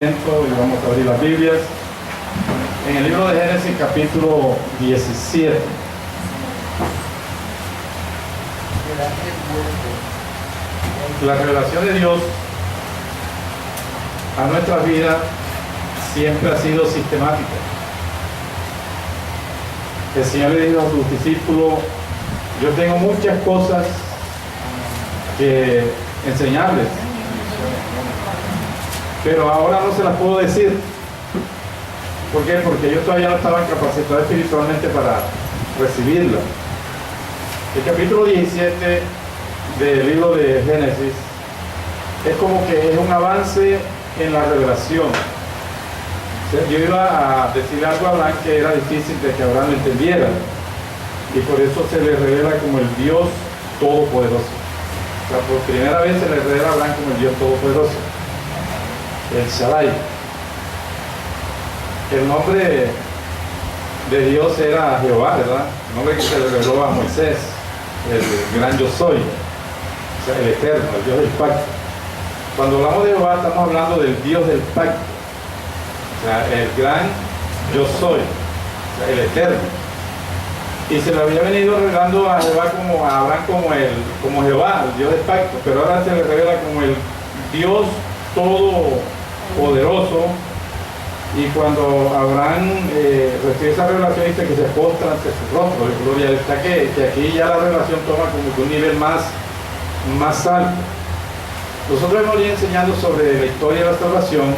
Y vamos a abrir las Biblias en el libro de Génesis capítulo 17. La revelación de Dios a nuestra vida siempre ha sido sistemática. El Señor le dijo a sus discípulos: yo tengo muchas cosas que enseñarles, pero ahora no se las puedo decir. ¿Por qué? Porque ellos todavía no estaban capacitados espiritualmente para recibirla. El capítulo 17 del libro de Génesis es como que es un avance en la revelación. Yo iba a decir algo a Abraham que era difícil de que Abraham lo entendiera, y por eso se le revela como el Dios Todopoderoso. O sea, por primera vez se le revela a Abraham como el Dios Todopoderoso, el Shaddai. El nombre de Dios era Jehová, ¿verdad? El nombre que se le reveló a Moisés, el gran yo soy, o sea, el eterno, el Dios del pacto. Cuando hablamos de Jehová estamos hablando del Dios del pacto, o sea, el gran yo soy, o sea, el eterno. Y se le había venido revelando a Jehová como a Abraham como Jehová, el Dios del pacto, pero ahora se le revela como el Dios todopoderoso. Y cuando Abraham recibe esa revelación, dice que se postra ante su rostro de gloria. Está que aquí ya la revelación toma como que un nivel más alto. Nosotros hemos ido enseñando sobre la historia de la salvación,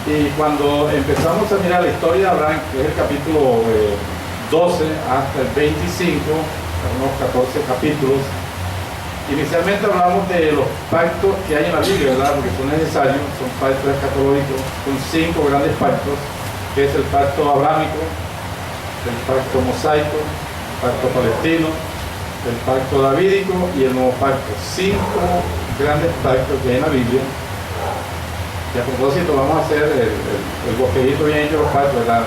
y cuando empezamos a mirar la historia de Abraham, que es el capítulo 12 hasta el 25, unos 14 capítulos, inicialmente hablamos de los pactos que hay en la Biblia, ¿verdad? Porque son necesarios, son pactos escatológicos, son 5 grandes pactos, que es el pacto abrámico, el pacto mosaico, el pacto palestino, el pacto davídico y el nuevo pacto. 5 grandes pactos que hay en la Biblia. Y a propósito vamos a hacer el bosquejito bien hecho de los pactos, ¿verdad?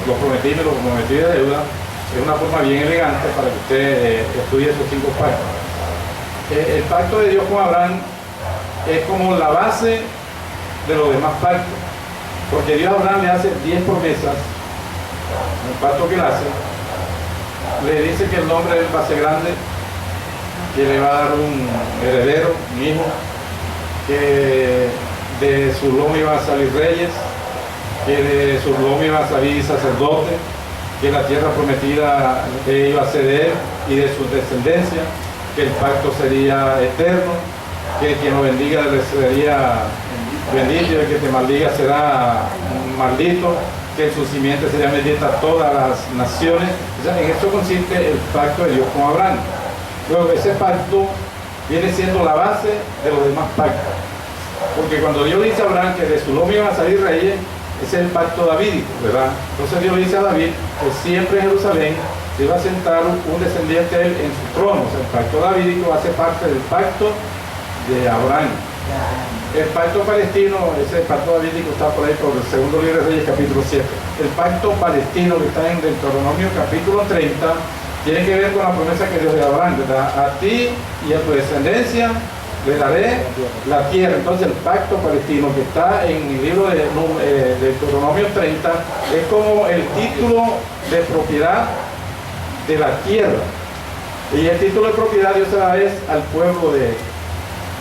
Los prometidos y los prometidos de deuda. Es una forma bien elegante para que usted estudie esos 5 pactos. El pacto de Dios con Abraham es como la base de los demás pactos, porque Dios a Abraham le hace 10 promesas. El pacto que él hace, le dice que el nombre de él va a ser grande, que le va a dar un heredero, un hijo, que de su lomo iban a salir reyes, que de su lomo iban a salir sacerdotes, que la tierra prometida iba a ser de él y de su descendencia, que el pacto sería eterno, que quien lo bendiga le sería bendito, y el que te maldiga será maldito, que en su simiente sería bendita todas las naciones. O sea, en esto consiste el pacto de Dios con Abraham. Luego, ese pacto viene siendo la base de los demás pactos, porque cuando Dios dice a Abraham que de su lomo iban a salir reyes, ese es el pacto davídico, ¿verdad? Entonces Dios dice a David que siempre en Jerusalén se iba a sentar un descendiente de él en su trono. O sea, el pacto davídico hace parte del pacto de Abraham. El pacto palestino, ese pacto davídico está por ahí por el segundo libro de Reyes, capítulo 7. El pacto palestino, que está en Deuteronomio capítulo 30, tiene que ver con la promesa que Dios le da a Abraham, ¿verdad? A ti y a tu descendencia le daré la tierra. Entonces el pacto palestino, que está en el libro de Deuteronomio 30, es como el título de propiedad de la tierra, y el título de propiedad Dios se la es al pueblo de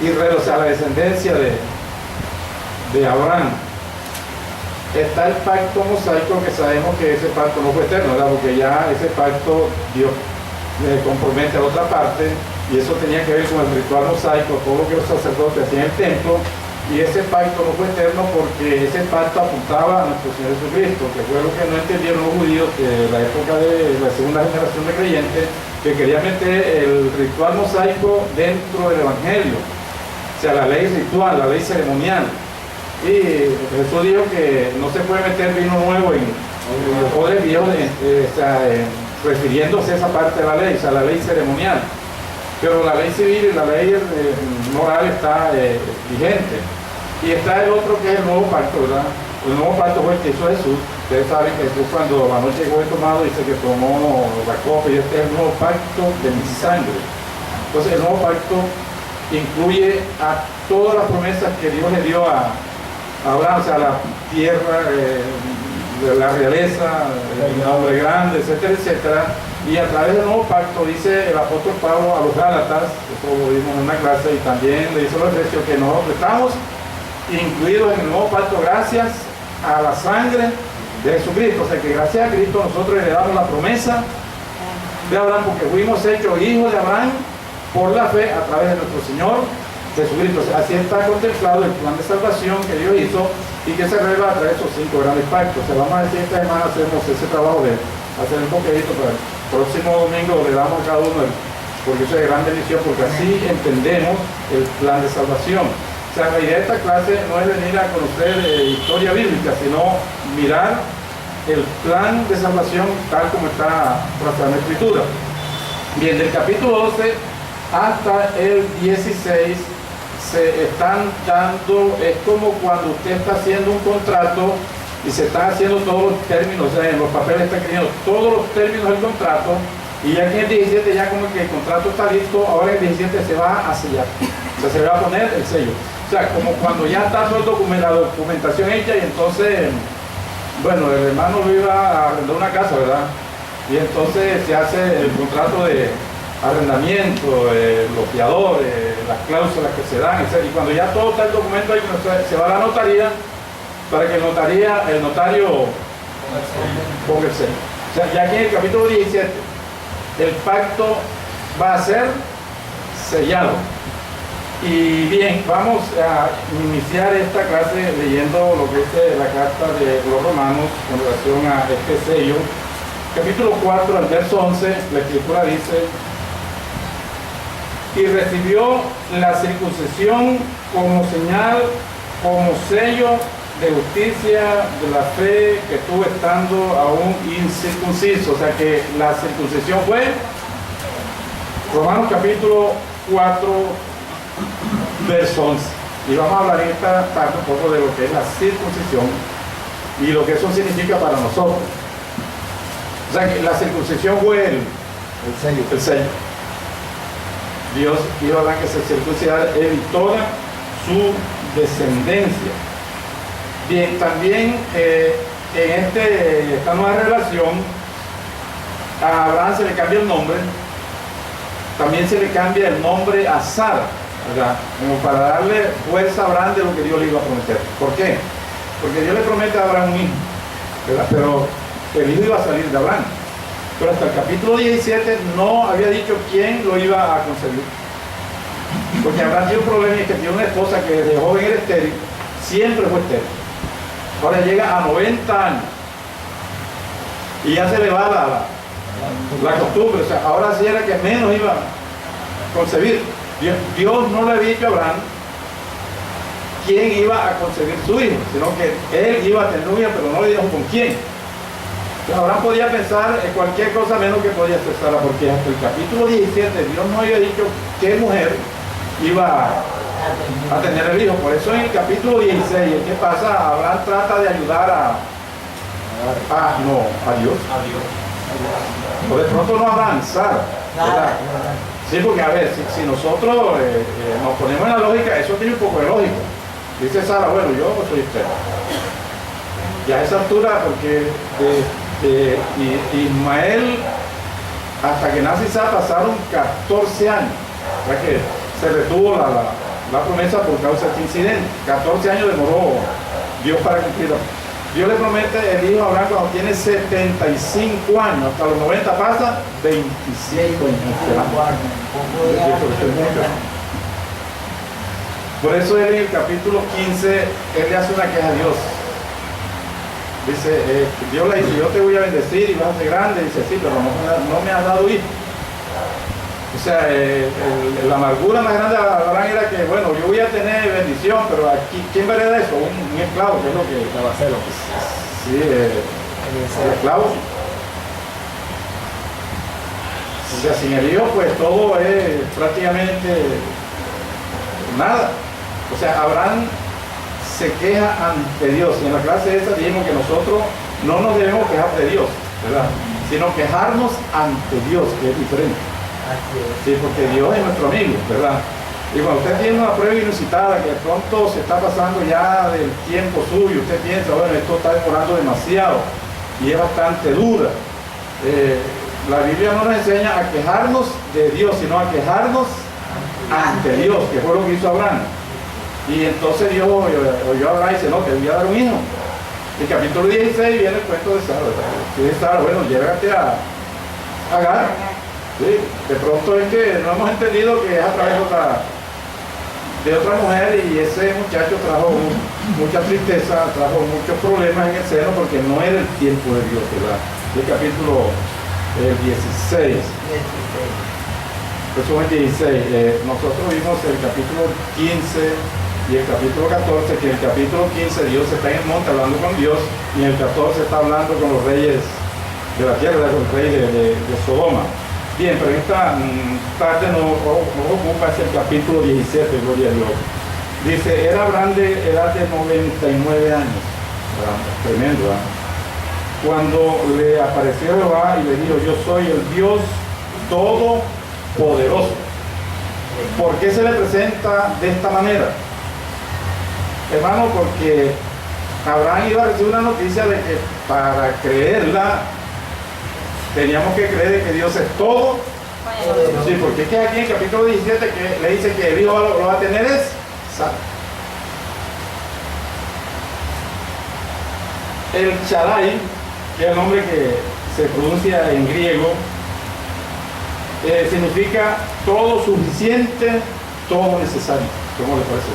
Israel, o sea, a la descendencia de Abraham. Está el pacto mosaico, que sabemos que ese pacto no fue eterno, ¿verdad? Porque ya ese pacto Dios compromete a la otra parte, y eso tenía que ver con el ritual mosaico, todo lo que los sacerdotes hacían en el templo. Y ese pacto no fue eterno porque ese pacto apuntaba a nuestro Señor Jesucristo, que fue lo que no entendieron los judíos de la época de la segunda generación de creyentes, que querían meter el ritual mosaico dentro del Evangelio, o sea, la ley ritual, la ley ceremonial. Y Jesús dijo que no se puede meter vino nuevo en los odres viejos, refiriéndose a esa parte de la ley, o sea, la ley ceremonial. Pero la ley civil y la ley moral está vigente. Y está el otro, que es el nuevo pacto, ¿verdad? El nuevo pacto fue el que hizo Jesús. Ustedes saben que Jesús, cuando anoche llegó tomado, dice que tomó la copa, y este es el nuevo pacto de mi sangre. Entonces el nuevo pacto incluye a todas las promesas que Dios le dio a Abraham, o sea, la tierra, de la realeza, el hombre grande, etcétera, etcétera. Y a través del nuevo pacto dice el apóstol Pablo a los Gálatas, eso lo vimos en una clase, y también le dice a los Efesios que nosotros estamos incluidos en el nuevo pacto gracias a la sangre de Jesucristo. O sea que gracias a Cristo nosotros le damos la promesa de Abraham, porque fuimos hechos hijos de Abraham por la fe a través de nuestro Señor Jesucristo. O sea, así está contemplado el plan de salvación que Dios hizo y que se revela a través de esos 5 grandes pactos. O sea, vamos a decir, esta semana hacemos ese trabajo de hacer un poquito, pero el próximo domingo le damos a cada uno, porque eso es de gran bendición, porque así entendemos el plan de salvación. O sea, la idea de esta clase no es venir a conocer historia bíblica, sino mirar el plan de salvación tal como está trazado en la Escritura. Bien, del capítulo 12 hasta el 16 se están dando, es como cuando usted está haciendo un contrato y se están haciendo todos los términos, o sea, en los papeles está escribiendo todos los términos del contrato, y ya que en el 17 ya como que el contrato está listo, ahora en el 17 se va a sellar, o sea, se va a poner el sello. O sea, como cuando ya está todo el documento, la documentación hecha, y entonces, bueno, el hermano lo iba a arrendar una casa, ¿verdad? Y entonces se hace el contrato de arrendamiento, los fiadores, las cláusulas que se dan, etc. Y cuando ya todo está el documento ahí, se va a la notaría para que el notario ponga el sello. O sea, ya aquí en el capítulo 17, el pacto va a ser sellado. Y bien, vamos a iniciar esta clase leyendo lo que es la carta de los romanos con relación a este sello. Capítulo 4, al verso 11, la Escritura dice: y recibió la circuncisión como señal, como sello de justicia de la fe que tuvo estando aún incircunciso. O sea que la circuncisión fue Romanos capítulo 4, verso 11. Y vamos a hablar en esta tarde un poco de lo que es la circuncisión y lo que eso significa para nosotros. O sea que la circuncisión fue el sello. Dios iba a dar que se circuncidara él y toda su descendencia. Bien, también en esta nueva relación a Abraham se le cambia el nombre, también se le cambia el nombre a Sara, ¿verdad? Como para darle fuerza a Abraham de lo que Dios le iba a prometer. ¿Por qué? Porque Dios le promete a Abraham un hijo, ¿verdad? Pero el hijo iba a salir de Abraham. Pero hasta el capítulo 17 no había dicho quién lo iba a concebir. Porque Abraham tiene un problema, y es que tiene una esposa que desde joven era estéril, siempre fue estéril. Ahora llega a 90 años y ya se le va la costumbre. O sea, ahora sí era que menos iba a concebir. Dios no le había dicho a Abraham quién iba a concebir su hijo, sino que él iba a tener un hijo, pero no le dijo con quién. Abraham podía pensar en cualquier cosa menos que podía ser Sara, porque hasta el capítulo 17 Dios no había dicho qué mujer iba a tener el hijo. Por eso en el capítulo 16, ¿qué pasa? Abraham trata de ayudar a Dios. O de pronto no avanzar, ¿verdad? Sí, porque a ver, si nosotros nos ponemos en la lógica, eso tiene un poco de lógica. Dice Sara, bueno, yo soy estéril. Y a esa altura, porque Ismael, hasta que nace Isaac, pasaron 14 años. O sea que se retuvo la promesa por causa de este incidente. 14 años demoró Dios para cumplirlo. Dios le promete el hijo a Abraham cuando tiene 75 años, hasta los 90 pasa 25 años. Por eso él en el capítulo 15, él le hace una queja a Dios. Dice, Dios le dice, yo te voy a bendecir y vas a ser grande. Dice, sí, pero no me has dado hijo. O sea, la amargura más grande de Abraham era que, bueno, yo voy a tener bendición, pero aquí, ¿quién va a heredar eso? Un esclavo, que es lo que va a hacer. Sí, el esclavo. O sea, sin el hijo, pues todo es prácticamente nada. O sea, Abraham se queja ante Dios. Y en la clase esta dijimos que nosotros no nos debemos quejar de Dios, ¿verdad? Sino quejarnos ante Dios, que es diferente. Sí, porque Dios es nuestro amigo, ¿verdad? Y cuando usted tiene una prueba inusitada que de pronto se está pasando ya del tiempo suyo, usted piensa, bueno, esto está demorando demasiado y es bastante dura. La Biblia no nos enseña a quejarnos de Dios, sino a quejarnos ante Dios, que fue lo que hizo Abraham. Y entonces Dios oyó a Abraham y dice, no, te voy a dar un hijo. En el capítulo 16 viene el cuento de Sara. De Sara, bueno, llévate a Agar. Sí, de pronto es que no hemos entendido que es a través de otra mujer, y ese muchacho trajo mucha tristeza, trajo muchos problemas en el seno porque no era el tiempo de Dios, ¿verdad? El capítulo 16. Resumen 16. Nosotros vimos el capítulo 15 y el capítulo 14, que en el capítulo 15 Dios está en el monte hablando con Dios, y en el 14 está hablando con los reyes de la tierra, con el rey de Sodoma. Bien, pero esta tarde no ocupa el capítulo 17, gloria a Dios. Dice, era Abraham de edad de 99 años. Tremendo, ¿verdad? Cuando le apareció Jehová y le dijo, yo soy el Dios Todopoderoso. ¿Por qué se le presenta de esta manera? Hermano, porque Abraham iba a recibir una noticia de que para creerla teníamos que creer de que Dios es todo. Sí, porque es que aquí en el capítulo 17 que le dice que el hijo lo va a tener es Sara. El Shaddai, que es el nombre que se pronuncia en griego, significa todo suficiente, todo necesario. ¿Cómo le parece?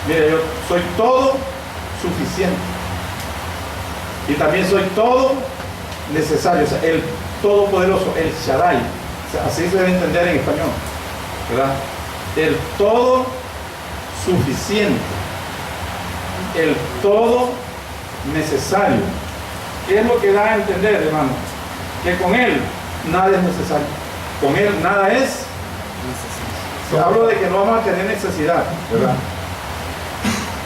Mire, yo soy todo suficiente y también soy todo necesario. O sea, el todopoderoso, el Shaddai, o sea, así se debe entender en español, ¿verdad? El todo suficiente, el todo necesario. ¿Qué es lo que da a entender, hermano? Que con él nada es necesario, con él nada es necesario. Hablo de que no vamos a tener necesidad, ¿verdad?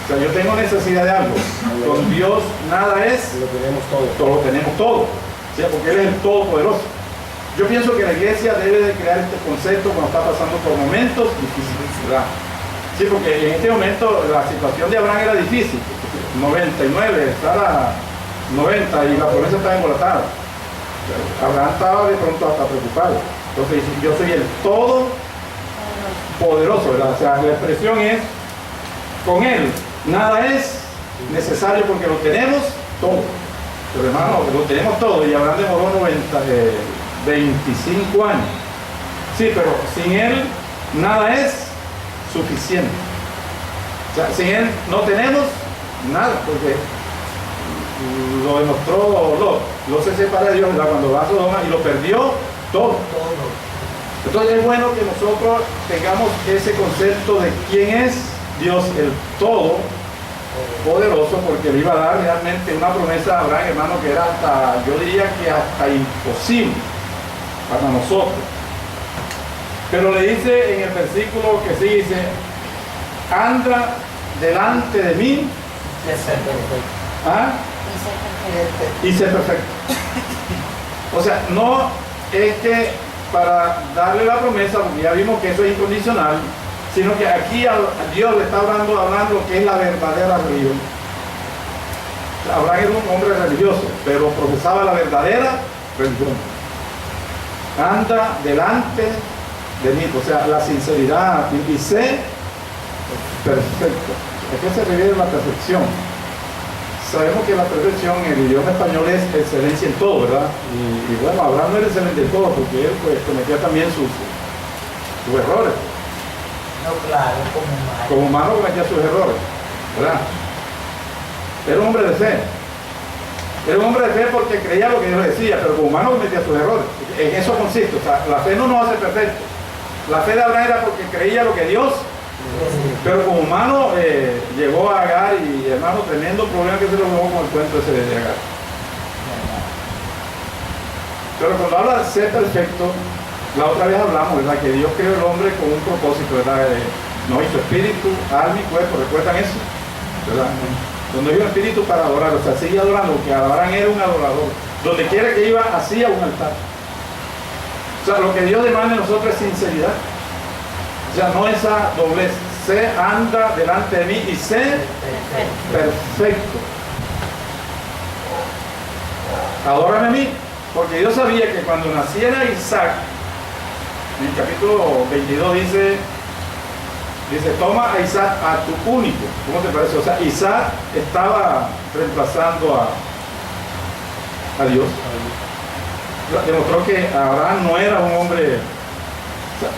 O sea, yo tengo necesidad de algo. Con Dios nada es. Lo tenemos todo. Lo tenemos todo. ¿Sí? Porque Él es el Todopoderoso. Yo pienso que la iglesia debe de crear este concepto cuando está pasando por momentos difíciles, ¿verdad? Sí, porque en este momento la situación de Abraham era difícil. 99, Sara 90 y la promesa estaba embolatada. Abraham estaba de pronto hasta preocupado. Entonces yo soy el Todopoderoso, ¿verdad? O sea, la expresión es, con Él nada es necesario porque lo tenemos todo. Pero hermano, lo tenemos todo, y Abraham demoró 25 años. Sí, pero sin Él nada es suficiente. O sea, sin Él no tenemos nada, porque lo demostró Lot se separa de Dios, ¿verdad? Cuando va a Sodoma y lo perdió todo. Entonces es bueno que nosotros tengamos ese concepto de quién es Dios, el Todopoderoso, porque le iba a dar realmente una promesa a Abraham, hermano, que era hasta, yo diría que hasta imposible para nosotros. Pero le dice en el versículo que sigue, dice, anda delante de mí y sé perfecto. O sea, no es que para darle la promesa, porque ya vimos que eso es incondicional, sino que aquí a Dios le está hablando lo que es la verdadera religión. Abraham era un hombre religioso, pero profesaba la verdadera religión. Anda delante de mí, o sea, la sinceridad, y sé perfecto. ¿A qué se refiere la perfección? Sabemos que la perfección en el idioma español es excelencia en todo, ¿verdad? Y bueno, Abraham no era excelente en todo, porque él pues cometía también sus errores. No, claro, como humano cometía sus errores, ¿verdad? Era un hombre de fe. Era un hombre de fe porque creía lo que Dios decía, pero como humano cometía sus errores. En eso consiste. O sea, la fe no nos hace perfectos. La fe de Abraham era porque creía lo que Dios, pero como humano llegó a Agar, y hermano, tremendo problema que se lo llevó con el cuento ese de Agar. Pero cuando habla de ser perfecto, la otra vez hablamos, ¿verdad? Que Dios creó el hombre con un propósito, ¿verdad? No hizo espíritu, alma y cuerpo, ¿recuerdan eso? ¿Verdad? Donde iba espíritu para adorar, o sea, sigue adorando, porque Abraham era un adorador. Donde quiera que iba, hacía un altar. O sea, lo que Dios demanda de nosotros es sinceridad. O sea, no esa doblez. Sé anda delante de mí y sé perfecto. Adórame a mí, porque Dios sabía que cuando naciera Isaac, en el capítulo 22 dice, toma a Isaac, a tu único. ¿Cómo te parece? O sea, Isaac estaba reemplazando a Dios. Demostró que Abraham no era un hombre.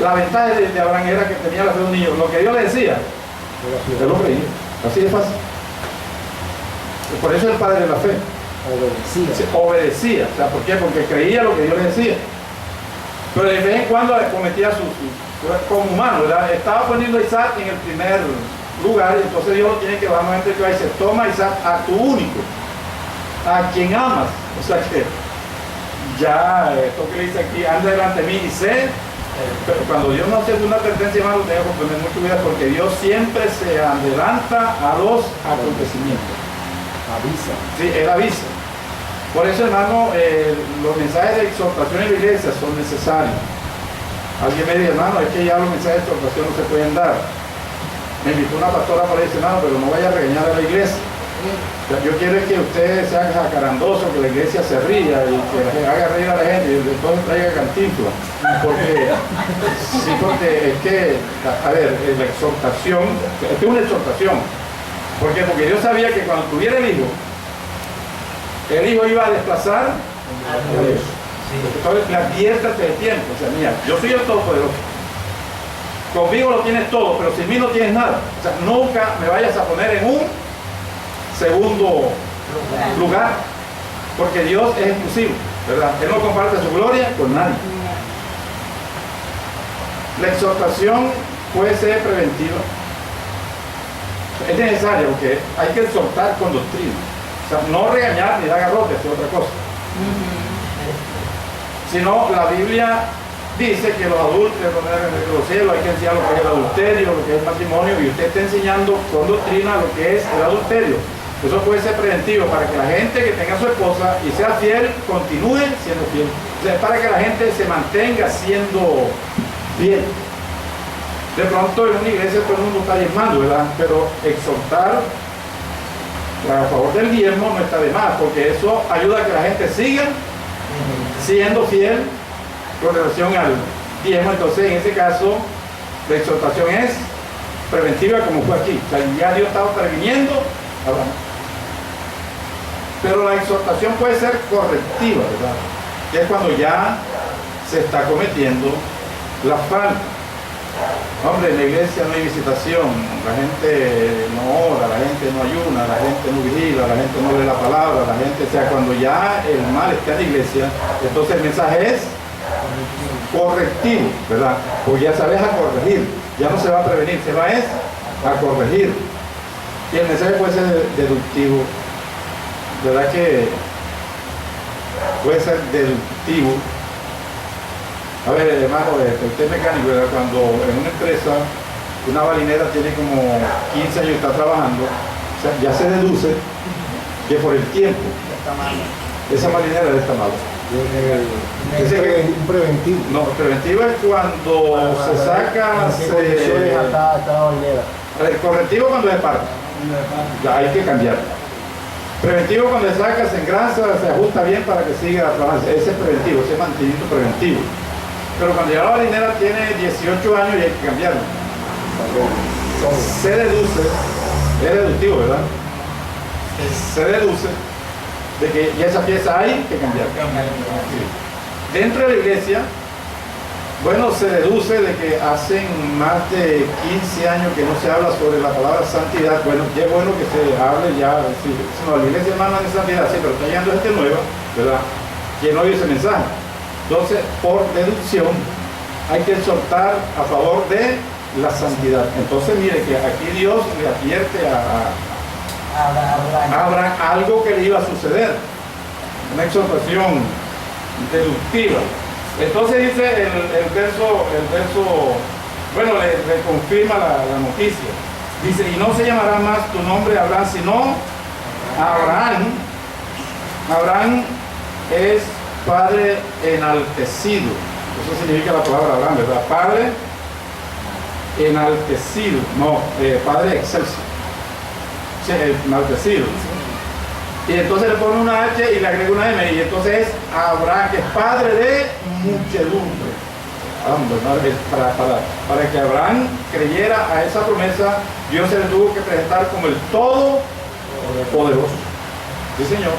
La ventaja de Abraham era que tenía la fe de un niño. Lo que Dios le decía, él lo creía. Así de fácil. Por eso es el padre de la fe. Obedecía. O sea, ¿por qué? Porque creía lo que Dios le decía. Pero de vez en cuando cometía como humano, ¿verdad? Estaba poniendo a Isaac en el primer lugar, y entonces Dios lo tiene que bajar nuevamente y dice, toma Isaac a tu único, a quien amas. O sea que ya esto que dice aquí, anda delante de mí y sé. Pero cuando Dios no hace una advertencia, hermano, debe comprender mucho vida, porque Dios siempre se adelanta a los acontecimientos. Avisa. Sí, Él avisa. Por eso, hermano, los mensajes de exhortación en la iglesia son necesarios. Alguien me dice, hermano, es que ya los mensajes de exhortación no se pueden dar. Me invitó una pastora por ahí y dice, hermano, pero no vaya a regañar a la iglesia. Yo quiero que usted sea jacarandoso, que la iglesia se ría y que haga reír a la gente y después traiga Cantinflas. Porque es que, a ver, la exhortación, es una exhortación. ¿Por qué? Porque Dios sabía que cuando tuviera el hijo iba a desplazar a Dios. Entonces le adviértate de tiempo. O sea, mira, yo soy el Todopoderoso. Conmigo lo tienes todo, pero sin mí no tienes nada. O sea, nunca me vayas a poner en un segundo lugar, porque Dios es exclusivo, ¿verdad? Él no comparte su gloria con nadie. La exhortación puede ser preventiva. Es necesaria porque hay que exhortar con doctrina. O sea, no regañar ni dar garrotes, es otra cosa. Sino la Biblia dice que los adúlteros no deben ver los cielos, hay que enseñar lo que es el adulterio, lo que es el matrimonio, y usted está enseñando con doctrina lo que es el adulterio. Eso puede ser preventivo para que la gente que tenga a su esposa y sea fiel, continúe siendo fiel. O sea, es para que la gente se mantenga siendo fiel. De pronto en una iglesia todo el mundo está diezmando, ¿verdad? Pero exhortar a favor del diezmo no está de más, porque eso ayuda a que la gente siga siendo fiel con relación al diezmo. Entonces en ese caso la exhortación es preventiva, como fue aquí. O sea, ya Dios estaba previniendo a Abraham. Pero la exhortación puede ser correctiva, ¿verdad? Que es cuando ya se está cometiendo la falta. Hombre, en la iglesia no hay visitación, la gente no ora, la gente no ayuna, la gente no vigila, la gente no lee la palabra, la gente, o sea, cuando ya el mal está en la iglesia, entonces el mensaje es correctivo, ¿verdad? Porque ya sabes a corregir, ya no se va a prevenir, se va a corregir. Y el mensaje puede ser deductivo, ¿verdad? Que puede ser deductivo. A ver, hermano, usted es mecánico, ¿verdad? Cuando en una empresa una balinera tiene como 15 años y está trabajando, o sea, ya se deduce que por el tiempo esa balinera está mala. Un preventivo. No, preventivo es cuando se saca. El correctivo cuando se parte. Ya hay que cambiar. Preventivo cuando se saca, se engrasa, se ajusta bien para que siga trabajando. Ese es preventivo, ese es mantenimiento preventivo. Pero cuando ya la balinera tiene 18 años y hay que cambiarlo. Se deduce, es deductivo, ¿verdad? Se deduce de que ya esa pieza hay que cambiar. Dentro de la iglesia, bueno, se deduce de que hacen más de 15 años que no se habla sobre la palabra santidad. Bueno, ya es bueno que se hable ya. Sí, no, la iglesia hermana de santidad, sí, pero está llegando gente nueva, ¿verdad? Que no oye ese mensaje. Entonces, por deducción, hay que exhortar a favor de la santidad. Entonces, mire que aquí Dios le advierte a Abraham algo que le iba a suceder. Una exhortación deductiva. Entonces dice el verso, bueno, le confirma la noticia. Dice, y no se llamará más tu nombre Abraham, sino Abraham. Abraham es Padre enaltecido. Eso significa la palabra Abraham, ¿verdad? Padre enaltecido, no, Padre excelso, sí, enaltecido. Y entonces le pone una H y le agrega una M, y entonces es Abraham, que es padre de muchedumbre. Para que Abraham creyera a esa promesa, Dios se le tuvo que presentar como el Todopoderoso. Sí, Señor.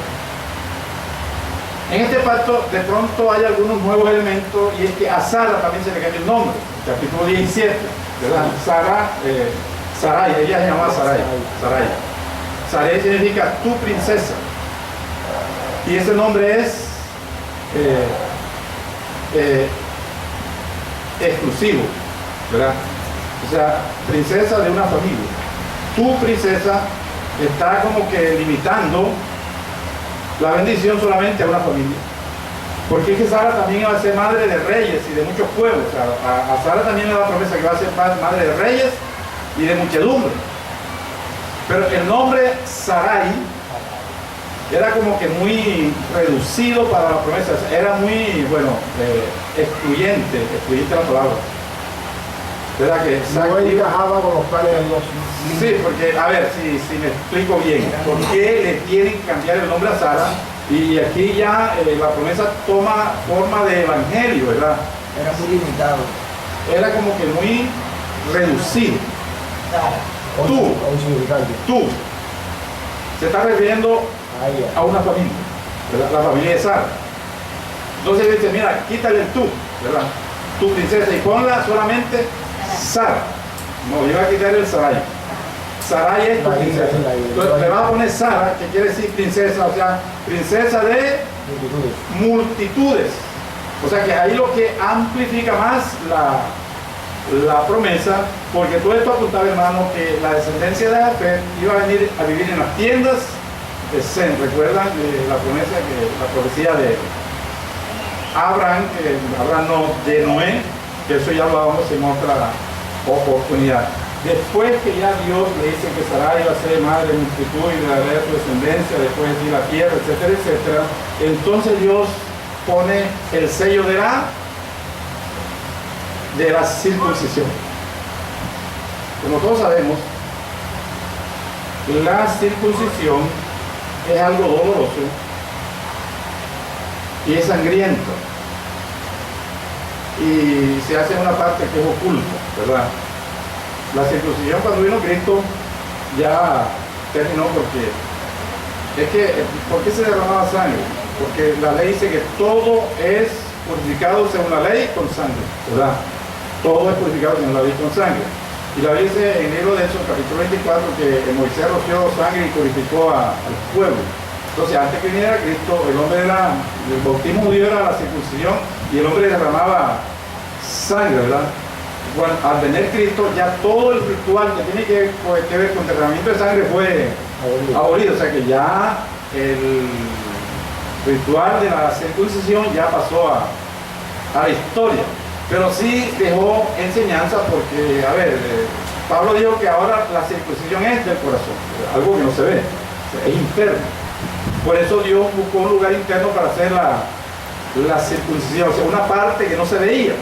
En este pacto de pronto hay algunos nuevos elementos, y es que a Sara también se le cambia el nombre. Capítulo 17, ¿verdad? Sarai, ella se llamaba Sarai. Sarai significa tu princesa. Y ese nombre es exclusivo, ¿verdad? O sea, princesa de una familia. Tu princesa está como que limitando la bendición solamente a una familia. Porque es que Sara también va a ser madre de reyes y de muchos pueblos. O sea, a Sara también le da promesa que va a ser madre de reyes y de muchedumbre. Pero el nombre Sarai era como que muy reducido para la promesa, era muy, bueno, excluyente la palabra. ¿Verdad que no encajaba con los planes de Dios? Sí, porque, a ver, si me explico bien, ¿por qué le tienen que cambiar el nombre a Sara? Y aquí ya la promesa toma forma de evangelio, ¿verdad? Era muy limitado. Era como que muy reducido. Tú. Se está refiriendo a una familia, ¿verdad? La familia de Sara. Entonces dice, mira, quítale el tú, ¿verdad? Tu princesa, y ponla solamente Sara. No, iba a quitar el Sarai. Sarai es tu princesa. Entonces le vas a poner Sara, que quiere decir princesa, o sea, princesa de multitudes. O sea que ahí lo que amplifica más la promesa, porque todo esto apuntaba, hermano, que la descendencia de Jafet iba a venir a vivir en las tiendas de Sem. ¿Recuerdan la promesa, la profecía de Abraham, de Noé? Que eso ya lo vamos en otra oportunidad. Después que ya Dios le dice que Sarai iba a ser madre de multitud y le dará su descendencia, después de la tierra, etcétera, etcétera, entonces Dios pone el sello de la circuncisión. Como todos sabemos, la circuncisión es algo doloroso y es sangriento, y se hace en una parte que es oculta, ¿verdad? La circuncisión, cuando vino Cristo, ya terminó, porque es que, ¿por qué se derramaba sangre? Porque la ley dice que todo es purificado según la ley con sangre, ¿verdad? Todo es purificado según la ley con sangre. Y la Biblia dice en el libro de Éxodo, capítulo 24, que Moisés roció sangre y purificó al pueblo. Entonces, antes que viniera Cristo, el bautismo judío era la circuncisión, y el hombre derramaba sangre, ¿verdad? Bueno, al venir Cristo, ya todo el ritual que tiene que ver con derramamiento de sangre fue abolido. O sea que ya el ritual de la circuncisión ya pasó a la historia. Pero sí dejó enseñanza, porque, a ver, Pablo dijo que ahora la circuncisión es del corazón, algo que no se ve, es interno. Por eso Dios buscó un lugar interno para hacer la circuncisión, o sea, una parte que no se veía.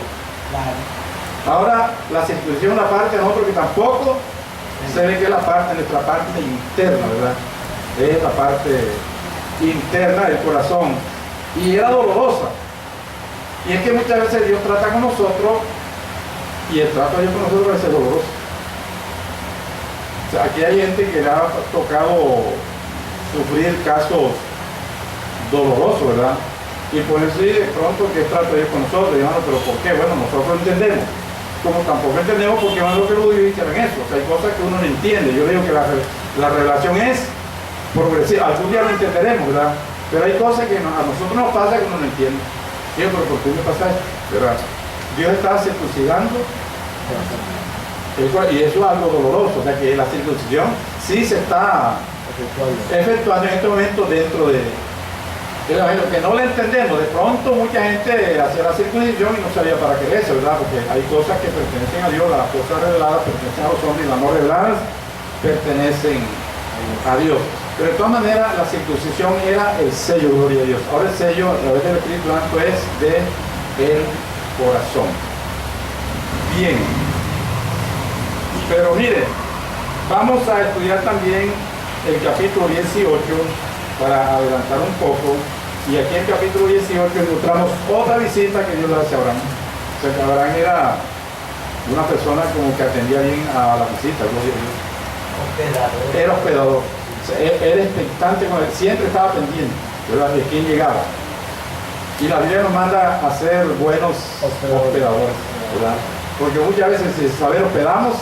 Ahora la circuncisión es una parte de nosotros que tampoco se ve, que es nuestra parte interna, ¿verdad? Es la parte interna del corazón, y era dolorosa. Y es que muchas veces Dios trata con nosotros, y el trato de Dios con nosotros es doloroso. O sea, aquí hay gente que le ha tocado sufrir casos dolorosos, ¿verdad? Y por eso de pronto que trato de Dios con nosotros, hermano, pero ¿por qué? Bueno, nosotros entendemos. Como tampoco entendemos por qué van los eruditos hicieron eso. O sea, hay cosas que uno no entiende. Yo digo que la revelación es progresiva. Algún día lo entenderemos, ¿verdad? Pero hay cosas que a nosotros nos pasa que uno no entiende. Y yo, pero ¿por qué me pasa esto? ¿Verdad? Dios está circuncidando. Y eso es algo doloroso. O sea, que la circuncisión sí se está efectuando en este momento dentro de lo que no le entendemos. De pronto mucha gente hacía la circuncisión y no sabía para qué es, ¿verdad? Porque hay cosas que pertenecen a Dios, las cosas reveladas pertenecen a los hombres, y las no reveladas pertenecen a Dios. Pero de todas maneras, la circuncisión era el sello, gloria a Dios. Ahora el sello, a través del Espíritu Santo, es del corazón. Bien. Pero mire, vamos a estudiar también el capítulo 18 para adelantar un poco. Y aquí en el capítulo 18 encontramos otra visita que Dios le hace a Abraham. O sea, que Abraham era una persona como que atendía bien a la visita, gloria a Dios. Hospedador. Era hospedador. O sea, era expectante con él, siempre estaba pendiente, ¿verdad?, de quién llegaba. Y la Biblia nos manda a ser buenos hospedadores, ¿verdad? Porque muchas veces sin saber hospedamos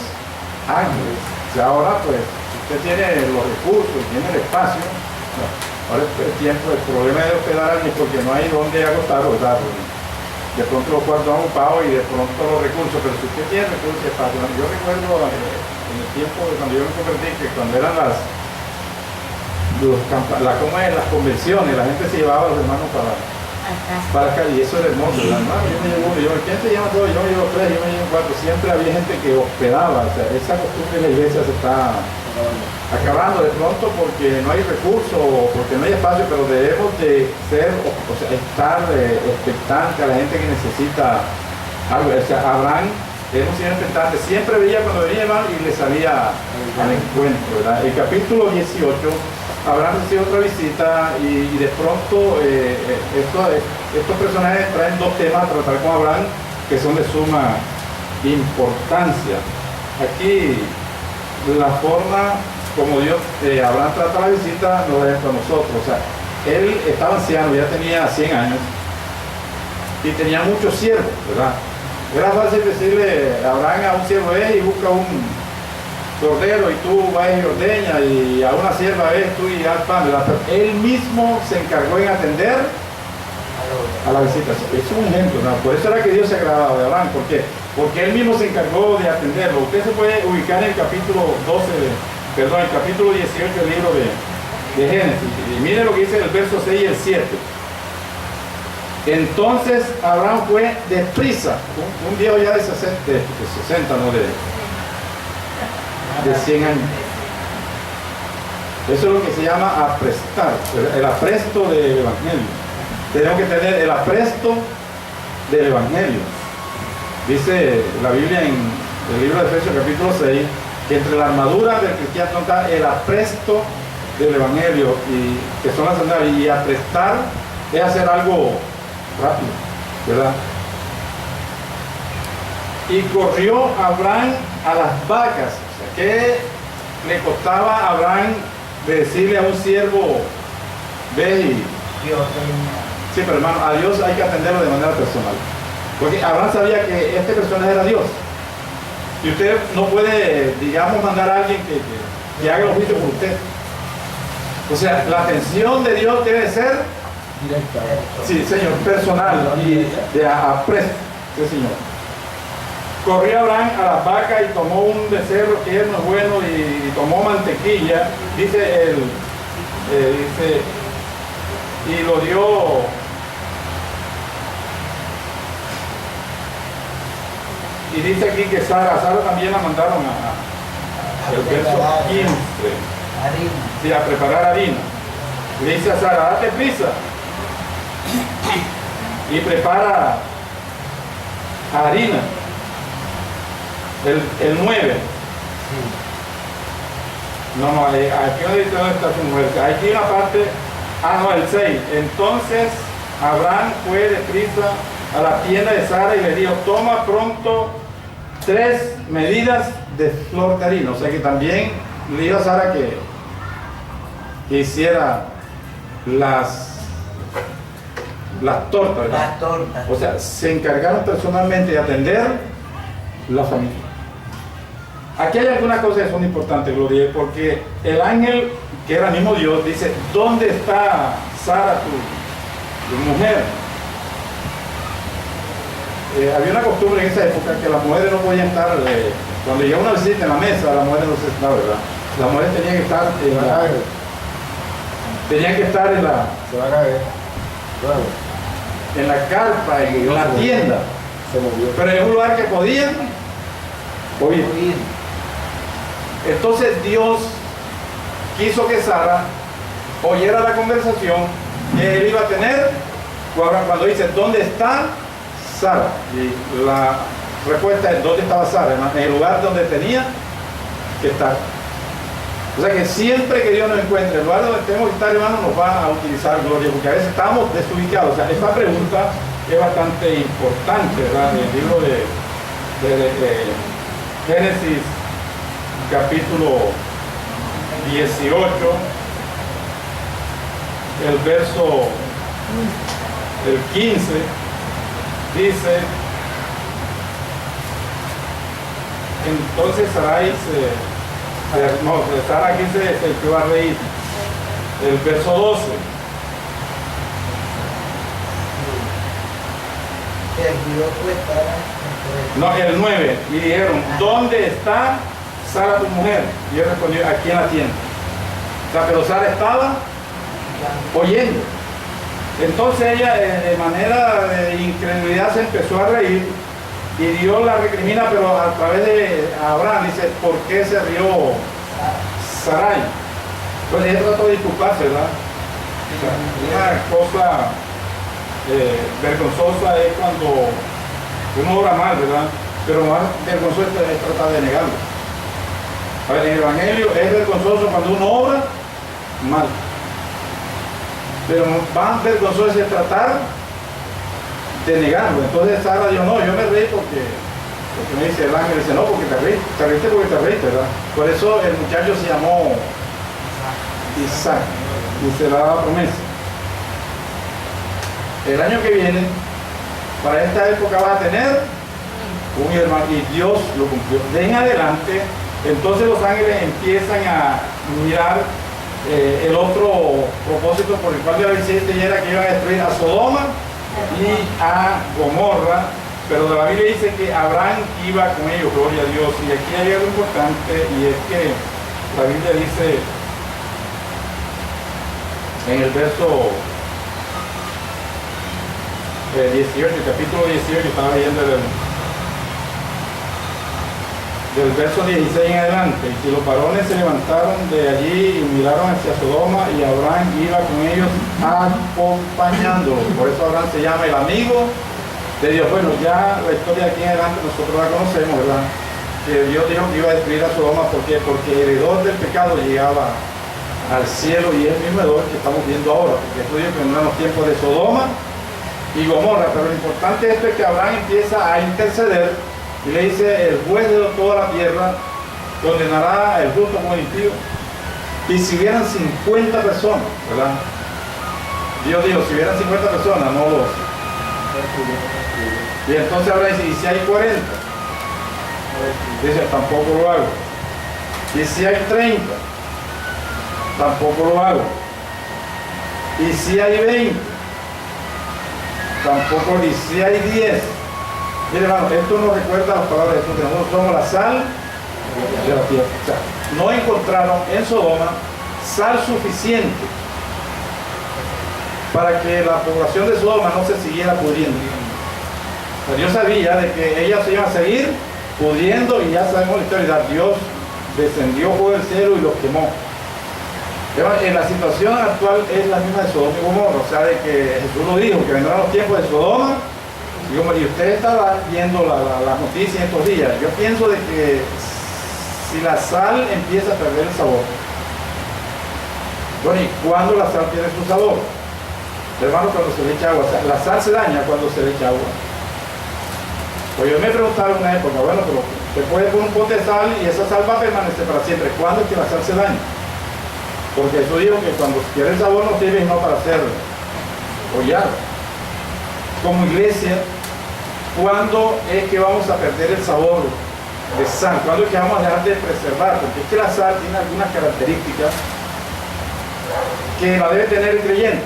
ángeles. O sea, ahora pues usted tiene los recursos, tiene el espacio. Ahora el tiempo, el problema de hospedar a alguien es porque no hay dónde acostarlo, ¿verdad? De pronto los cuartos han ocupado y de pronto los recursos, pero si usted tiene recursos y espacio. Yo recuerdo en el tiempo de cuando yo me convertí, que cuando eran las convenciones, la gente se llevaba a los hermanos para acá, y eso era hermoso, ¿verdad? Hermano, yo me llevo uno, ¿quién se llama todo? Yo me llevo tres, yo me llevo cuatro. Siempre había gente que hospedaba. O sea, esa costumbre de la iglesia se está acabando de pronto porque no hay recursos, porque no hay espacio, pero debemos de ser, o sea, estar expectante a la gente que necesita algo. O sea, Abraham era un señor expectante, siempre veía cuando venía y le salía al encuentro, ¿verdad? El capítulo 18, Abraham recibe otra visita y de pronto estos personajes traen dos temas a tratar con Abraham que son de suma importancia. Aquí la forma como Dios, Abraham trata la visita no es con nosotros. O sea, él estaba anciano, ya tenía 100 años y tenía muchos siervos, ¿verdad? Era fácil decirle a Abraham a un siervo y busca un cordero y tú vas y ordeñas, y a una sierva tú y haz pan, ¿verdad? Pero él mismo se encargó en atender a la visita. Es un ejemplo, ¿no? Por eso era que Dios se agradaba de Abraham. ¿Por qué? Porque él mismo se encargó de atenderlo. Usted se puede ubicar en el capítulo 18 del libro de Génesis. Y mire lo que dice el verso 6 y el 7. Entonces Abraham fue deprisa, un viejo ya de 60, no de 100 años. Eso es lo que se llama aprestar, el apresto del Evangelio. Tenemos que tener el apresto del Evangelio. Dice la Biblia en el libro de Efesios capítulo 6, que entre la armadura del cristiano está el apresto del Evangelio, y que son las sandalias, y aprestar es hacer algo rápido, ¿verdad? Y corrió Abraham a las vacas. O sea, ¿qué le costaba a Abraham de decirle a un siervo, ve y... Sí, pero hermano, a Dios hay que atenderlo de manera personal. Porque Abraham sabía que este personaje era Dios. Y usted no puede, digamos, mandar a alguien que haga los juicios por usted. O sea, la atención de Dios debe ser Directa. sí, señor, personal y de aprecio. Sí, señor. Corrió Abraham a las vacas y tomó un becerro tierno, bueno, y tomó mantequilla, dice y lo dio. Y dice aquí que Sara también la mandaron el verso 15. Sí, a preparar harina. Le dice a Sara, date prisa y prepara harina. El 9. No, aquí no dice dónde está su mujer. Aquí una parte, el 6. Entonces Abraham fue deprisa a la tienda de Sara y le dijo, toma pronto 3 medidas de flor de harina. O sea que también le dijo a Sara que hiciera las tortas, ¿verdad? Las tortas. O sea, se encargaron personalmente de atender la familia. Aquí hay algunas cosas que son importantes, Gloria, porque el ángel, que era el mismo Dios, dice, ¿dónde está Sara, tu mujer? Había una costumbre en esa época que las mujeres no podían estar, cuando llegaba una visita en la mesa, las mujeres no se estaban, ¿verdad? Las mujeres tenían que estar Se va a caer. Claro. en la carpa, en la tienda, Se movió. pero en un lugar que podían oír. Entonces Dios quiso que Sara oyera la conversación que él iba a tener cuando dice, ¿dónde está Sara? Y la respuesta es, ¿dónde estaba Sara? En el lugar donde tenía que estar. O sea que siempre que Dios nos encuentre, el lugar donde tenemos que estar, hermano, nos va a utilizar gloria, porque a veces estamos desubicados. O sea, esta pregunta es bastante importante, ¿verdad? En el libro de Génesis, capítulo 18, el verso del 15, dice: entonces Sarai Sara aquí se echó a reír. El verso 12. No, el 9. Y dijeron: ¿dónde está Sara tu mujer? Y él respondió: aquí en la tienda. O sea, pero Sara estaba oyendo. Entonces ella, de manera de incredulidad, se empezó a reír. Y Dios la recrimina, pero a través de Abraham dice: ¿por qué se rió Sarai? Pues ella trató de disculparse, ¿verdad? O sea, una cosa vergonzosa es cuando uno obra mal, ¿verdad? Pero más vergonzoso es tratar de negarlo. A ver, en el Evangelio es vergonzoso cuando uno obra mal. Pero más vergonzoso es tratar de negarlo. Entonces Sara dijo: no, yo me reí porque me dice el ángel, dice: no, porque te reíste porque te reíste, ¿verdad? Por eso el muchacho se llamó Isaac y se le da la promesa. El año que viene, para esta época vas a tener un hermano, y Dios lo cumplió. De en adelante, entonces los ángeles empiezan a mirar el otro propósito por el cual Dios hiciste, y era que iban a destruir a Sodoma y a Gomorra, pero de la Biblia dice que Abraham iba con ellos, gloria a Dios. Y aquí hay algo importante, y es que la Biblia dice en el verso 18, el capítulo 18, estaba leyendo del verso 16 en adelante: y si los varones se levantaron de allí y miraron hacia Sodoma, y Abraham iba con ellos acompañándolos. Por eso Abraham se llama el amigo de Dios. Bueno, ya la historia de aquí en adelante nosotros la conocemos, ¿verdad? Que Dios dijo que iba a destruir a Sodoma. ¿Por qué? Porque el hedor del pecado llegaba al cielo, y es el mismo hedor que estamos viendo ahora, porque esto dijo que vendrán los tiempos de Sodoma y Gomorra. Pero lo importante es que Abraham empieza a interceder y le dice: el juez de toda la tierra condenará el justo como el impío. Y si hubieran 50 personas, ¿verdad? Dios dijo: si hubieran 50 personas, no los. Y entonces Abraham dice: y si hay 40, dice: tampoco lo hago. Y si hay 30, tampoco lo hago. Y si hay 20, tampoco. Y si hay 10. Mire, hermano, esto nos recuerda las palabras de Jesús, que nosotros somos la sal de la tierra. O sea, no encontraron en Sodoma sal suficiente para que la población de Sodoma no se siguiera pudriendo. O sea, Dios sabía de que ellas se iban a seguir pudriendo, y ya sabemos la historia. Dios descendió fuego del cielo y los quemó. En la situación actual es la misma de Sodoma y Gomorra. O sea, de que Jesús lo dijo, que vendrán los tiempos de Sodoma. Y usted estaba viendo las noticias estos días. Yo pienso de que si la sal empieza a perder el sabor. Bueno, ¿y cuándo la sal pierde su sabor? Hermano, cuando se le echa agua. O sea, la sal se daña cuando se le echa agua. Pues yo me preguntaba en una época: bueno, pero se puede poner un pote de sal y esa sal va a permanecer para siempre. ¿Cuándo es que la sal se daña? Porque eso digo que cuando pierde el sabor no sirve no para hacer hollado. Como iglesia, ¿cuándo es que vamos a perder el sabor de sal? ¿Cuándo es que vamos a dejar de preservar? Porque es que la sal tiene algunas características que la debe tener el creyente.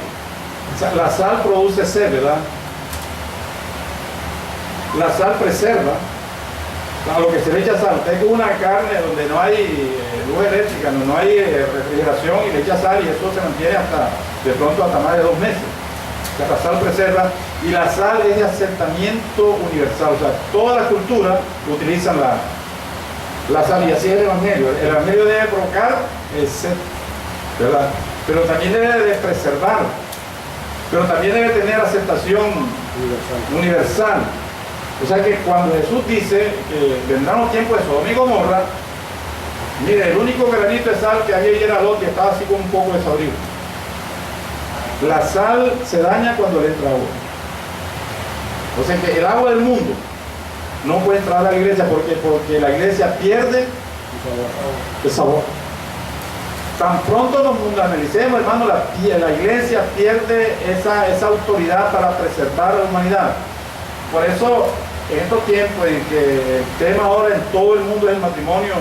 O sea, la sal produce sed, ¿verdad? La sal preserva. A lo que se le echa sal, usted con una carne donde no hay luz eléctrica, no hay refrigeración, y le echa sal, y eso se mantiene hasta de pronto hasta más de 2 meses. O sea, la sal preserva, y la sal es de asentamiento universal. O sea, todas las culturas utilizan la sal, y así es el Evangelio. El Evangelio debe provocar el sed, ¿verdad? Pero también debe de preservar, pero también debe tener aceptación universal. O sea que cuando Jesús dice que vendrán los tiempos de Sodoma y Gomorra, Mire, el único granito de sal que había ahí era Lot, que estaba así con un poco desabrido. La sal se daña cuando le entra agua. O sea que el agua del mundo no puede entrar a la iglesia porque la iglesia pierde el sabor. Tan pronto nos mundalicemos, hermano, la iglesia pierde esa autoridad para preservar a la humanidad. Por eso, en estos tiempos en que el tema ahora en todo el mundo es el matrimonio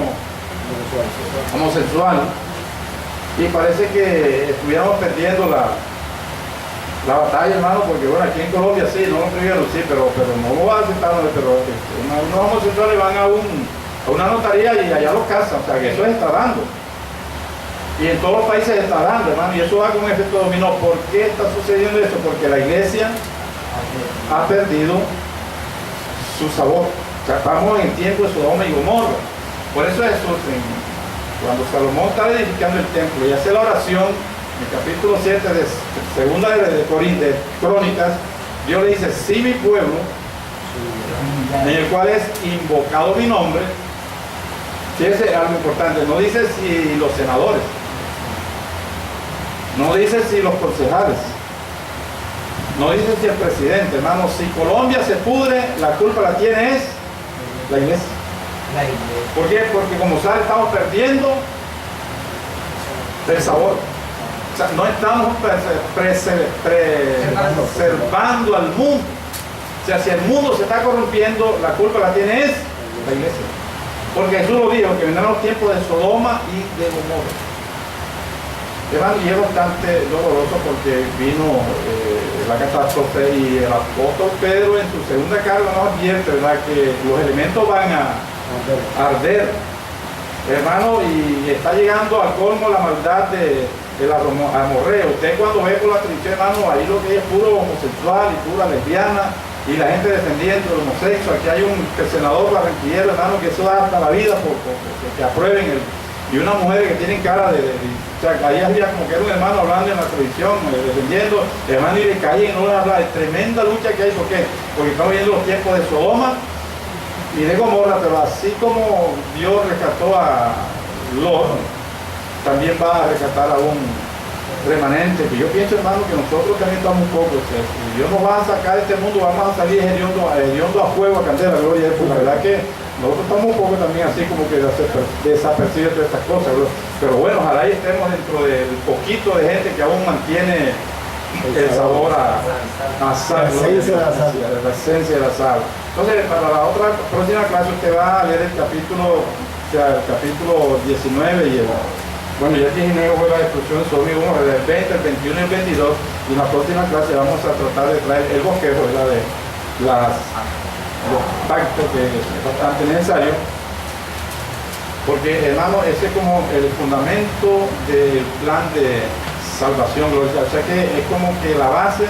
homosexual, y parece que estuviéramos perdiendo la batalla, hermano, porque bueno, aquí en Colombia sí, no lo creyeron, sí, pero no lo va a aceptar, pero unos homosexuales van a una notaría y allá los casan, o sea que eso se está dando. Y en todos los países se está dando, hermano, y eso va con un efecto dominó. ¿Por qué está sucediendo eso? Porque la iglesia ha perdido su sabor. O sea, estamos en el tiempo de Sodoma y Gomorra. Por eso Jesús, cuando Salomón está edificando el templo y hace la oración, en el capítulo 7 de segunda de Crónicas, Dios le dice, si mi pueblo, en el cual es invocado mi nombre, fíjese algo importante, no dice si los senadores, no dice si los concejales, no dice si el presidente, hermano, si Colombia se pudre, la culpa la tiene es la iglesia. ¿Por qué? Porque como sabe, estamos perdiendo el sabor. O sea, no estamos preservando al mundo. O sea, si el mundo se está corrompiendo, la culpa la tiene es la iglesia. Porque Jesús lo dijo, que vendrán los tiempos de Sodoma y de Gomorra. Hermano, y es bastante doloroso porque vino la catástrofe y el apóstol Pedro en su segunda carta nos advierte, ¿verdad?, que los elementos van a arder, hermano, y está llegando al colmo la maldad del amorreo. Usted cuando ve por la televisión, hermano, ahí lo que es puro homosexual y pura lesbiana y la gente defendiendo el homosexual. Aquí hay un senador barranquillero, hermano, que eso da hasta la vida por que aprueben y una mujer que tiene cara o sea, ahí había como que era un hermano hablando en la televisión, defendiendo, hermano, y le caía y no le hablaba. Es tremenda lucha que hay. ¿Por qué? Porque estamos viendo los tiempos de Sodoma y de Gomorra, pero así como Dios rescató a Lot, también va a rescatar a un remanente. Que yo pienso, hermano, que nosotros también estamos un poco, o sea, si Dios nos va a sacar de este mundo, vamos a salir hediondo a fuego, a candela, gloria a Dios. La verdad que nosotros estamos un poco también así como que desapercibidos de estas cosas, bro. Pero bueno, ojalá y estemos dentro del poquito de gente que aún mantiene el sabor a sal, la esencia de la sal. Entonces, para la próxima clase usted va a leer el capítulo 19 y bueno, ya el 19 fue la destrucción de Sodoma y Gomorra, del 20, el 21 y el 22, y en la próxima clase vamos a tratar de traer el bosquejo, ¿verdad?, de los pactos, que es bastante necesario, porque, hermano, ese es como el fundamento del plan de salvación, gloria. O sea que es como que la base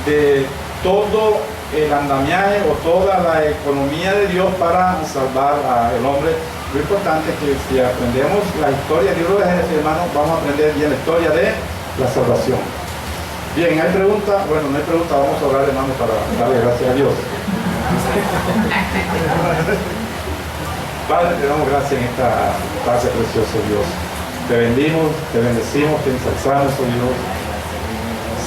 de todo el andamiaje o toda la economía de Dios para salvar al hombre. Lo importante es que si aprendemos la historia del libro de Génesis, hermano, vamos a aprender bien la historia de la salvación. Bien, ¿hay pregunta? Bueno, no hay pregunta, vamos a orar, hermano, para darle gracias a Dios. Padre, te damos gracias en esta clase preciosa, Dios. Te bendimos, te bendecimos, te ensalzamos, oh Dios.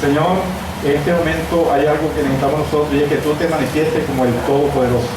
Señor, en este momento hay algo que necesitamos nosotros y es que tú te manifiestes como el Todopoderoso.